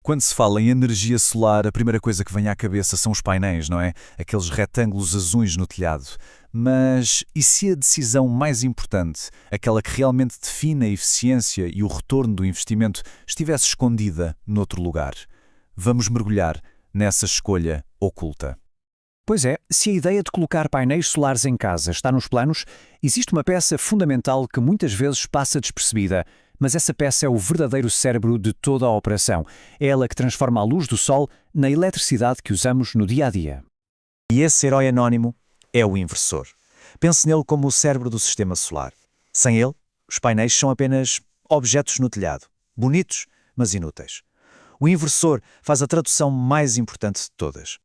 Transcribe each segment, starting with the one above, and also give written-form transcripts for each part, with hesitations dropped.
Quando se fala em energia solar, a primeira coisa que vem à cabeça são os painéis, não é? Aqueles retângulos azuis no telhado. Mas e se a decisão mais importante, aquela que realmente define a eficiência e o retorno do investimento, estivesse escondida noutro lugar? Vamos mergulhar nessa escolha oculta. Pois é, se a ideia de colocar painéis solares em casa está nos planos, existe uma peça fundamental que muitas vezes passa despercebida, mas essa peça é o verdadeiro cérebro de toda a operação. É ela que transforma a luz do sol na eletricidade que usamos no dia a dia. E esse herói anónimo é o inversor. Pense nele como o cérebro do sistema solar. Sem ele, os painéis são apenas objetos no telhado, bonitos, mas inúteis. O inversor faz a tradução mais importante de todas.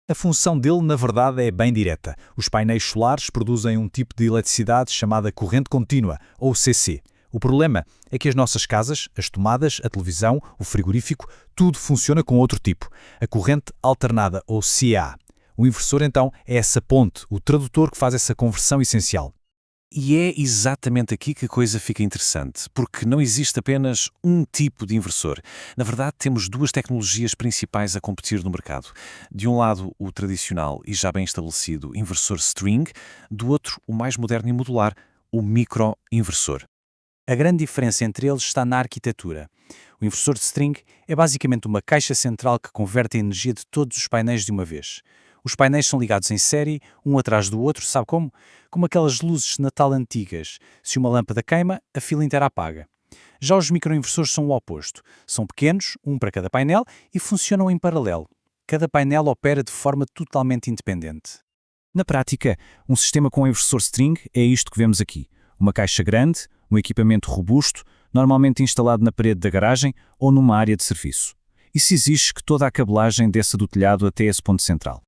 A função dele, na verdade, é bem direta. Os painéis solares produzem um tipo de eletricidade chamada corrente contínua, ou CC. O problema é que as nossas casas, as tomadas, a televisão, o frigorífico, tudo funciona com outro tipo, a corrente alternada, ou CA. O inversor, então, é essa ponte, o tradutor que faz essa conversão essencial. E é exatamente aqui que a coisa fica interessante, porque não existe apenas um tipo de inversor. Na verdade, temos duas tecnologias principais a competir no mercado. De um lado, o tradicional e já bem estabelecido inversor string, do outro, o mais moderno e modular, o microinversor. A grande diferença entre eles está na arquitetura. O inversor de string é basicamente uma caixa central que converte a energia de todos os painéis de uma vez. Os painéis são ligados em série, um atrás do outro, sabe como? Como aquelas luzes de Natal antigas. Se uma lâmpada queima, a fila inteira apaga. Já os microinversores são o oposto. São pequenos, um para cada painel, e funcionam em paralelo. Cada painel opera de forma totalmente independente. Na prática, um sistema com inversor string é isto que vemos aqui. Uma caixa grande, um equipamento robusto, normalmente instalado na parede da garagem ou numa área de serviço. Isso exige que toda a cabelagem desça do telhado até esse ponto central.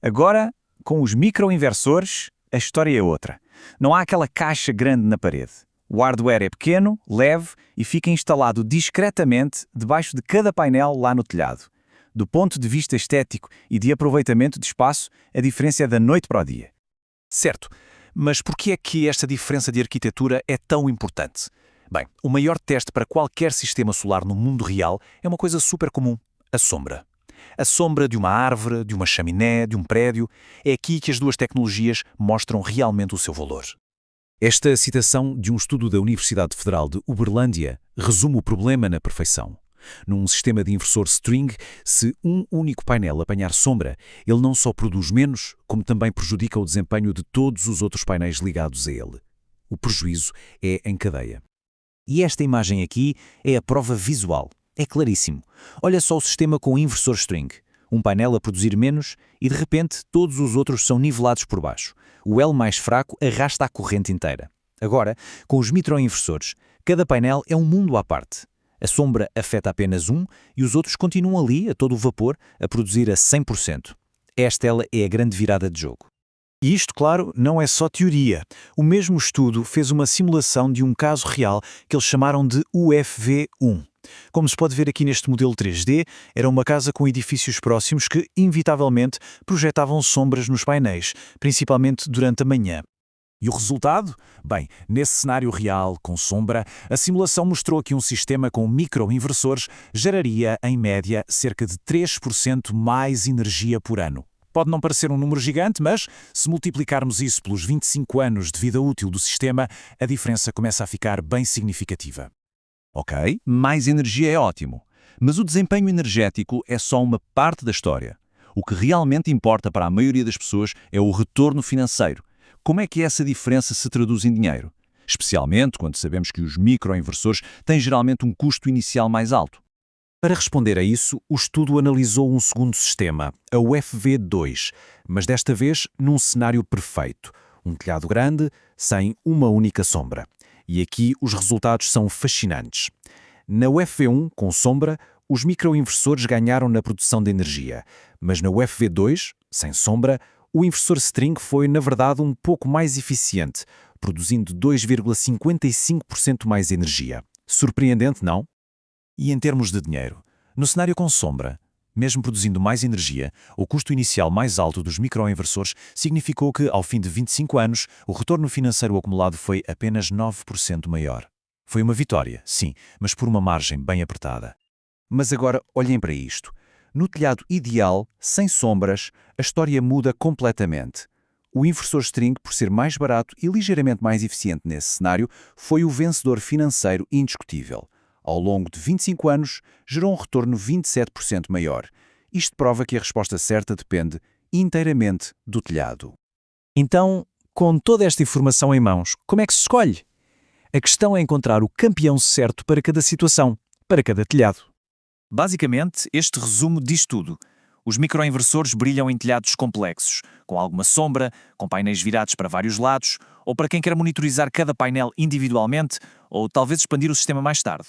Agora, com os microinversores, a história é outra. Não há aquela caixa grande na parede. O hardware é pequeno, leve e fica instalado discretamente debaixo de cada painel lá no telhado. Do ponto de vista estético e de aproveitamento de espaço, a diferença é da noite para o dia. Certo, mas por que é que esta diferença de arquitetura é tão importante? Bem, o maior teste para qualquer sistema solar no mundo real é uma coisa super comum: a sombra. A sombra de uma árvore, de uma chaminé, de um prédio, é aqui que as duas tecnologias mostram realmente o seu valor. Esta citação de um estudo da Universidade Federal de Uberlândia resume o problema na perfeição. Num sistema de inversor string, se um único painel apanhar sombra, ele não só produz menos, como também prejudica o desempenho de todos os outros painéis ligados a ele. O prejuízo é em cadeia. E esta imagem aqui é a prova visual. É claríssimo. Olha só o sistema com inversor string. Um painel a produzir menos e, de repente, todos os outros são nivelados por baixo. O elo mais fraco arrasta a corrente inteira. Agora, com os microinversores, cada painel é um mundo à parte. A sombra afeta apenas um e os outros continuam ali, a todo o vapor, a produzir a 100%. Esta ela é a grande virada de jogo. E isto, claro, não é só teoria. O mesmo estudo fez uma simulação de um caso real que eles chamaram de UFV1. Como se pode ver aqui neste modelo 3D, era uma casa com edifícios próximos que, inevitavelmente, projetavam sombras nos painéis, principalmente durante a manhã. E o resultado? Bem, nesse cenário real, com sombra, a simulação mostrou que um sistema com microinversores geraria, em média, cerca de 3% mais energia por ano. Pode não parecer um número gigante, mas, se multiplicarmos isso pelos 25 anos de vida útil do sistema, a diferença começa a ficar bem significativa. Ok, mais energia é ótimo, mas o desempenho energético é só uma parte da história. O que realmente importa para a maioria das pessoas é o retorno financeiro. Como é que essa diferença se traduz em dinheiro? Especialmente quando sabemos que os microinversores têm geralmente um custo inicial mais alto. Para responder a isso, o estudo analisou um segundo sistema, a UFV2, mas desta vez num cenário perfeito. Um telhado grande, sem uma única sombra. E aqui os resultados são fascinantes. Na UFV1, com sombra, os microinversores ganharam na produção de energia, mas na UFV2, sem sombra, o inversor string foi, na verdade, um pouco mais eficiente, produzindo 2,55% mais energia. Surpreendente, não? E em termos de dinheiro, no cenário com sombra, mesmo produzindo mais energia, o custo inicial mais alto dos microinversores significou que, ao fim de 25 anos, o retorno financeiro acumulado foi apenas 9% maior. Foi uma vitória, sim, mas por uma margem bem apertada. Mas agora olhem para isto. No telhado ideal, sem sombras, a história muda completamente. O inversor string, por ser mais barato e ligeiramente mais eficiente nesse cenário, foi o vencedor financeiro indiscutível. Ao longo de 25 anos, gerou um retorno 27% maior. Isto prova que a resposta certa depende inteiramente do telhado. Então, com toda esta informação em mãos, como é que se escolhe? A questão é encontrar o campeão certo para cada situação, para cada telhado. Basicamente, este resumo diz tudo. Os microinversores brilham em telhados complexos, com alguma sombra, com painéis virados para vários lados, ou para quem quer monitorizar cada painel individualmente, ou talvez expandir o sistema mais tarde.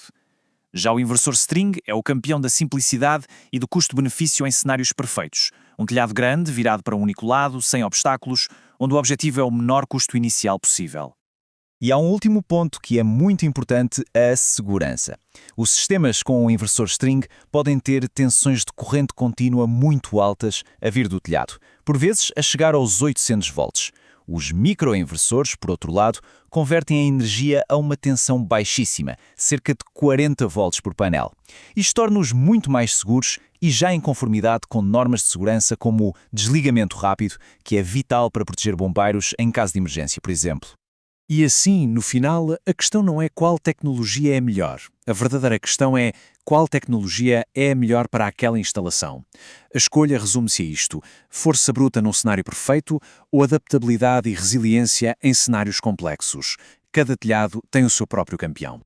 Já o inversor string é o campeão da simplicidade e do custo-benefício em cenários perfeitos. Um telhado grande, virado para um único lado, sem obstáculos, onde o objetivo é o menor custo inicial possível. E há um último ponto que é muito importante, a segurança. Os sistemas com o inversor string podem ter tensões de corrente contínua muito altas a vir do telhado, por vezes a chegar aos 800 volts. Os microinversores, por outro lado, convertem a energia a uma tensão baixíssima, cerca de 40 volts por painel. Isto torna-os muito mais seguros e já em conformidade com normas de segurança como o desligamento rápido, que é vital para proteger bombeiros em caso de emergência, por exemplo. E assim, no final, a questão não é qual tecnologia é melhor. A verdadeira questão é qual tecnologia é a melhor para aquela instalação. A escolha resume-se a isto: força bruta num cenário perfeito ou adaptabilidade e resiliência em cenários complexos. Cada telhado tem o seu próprio campeão.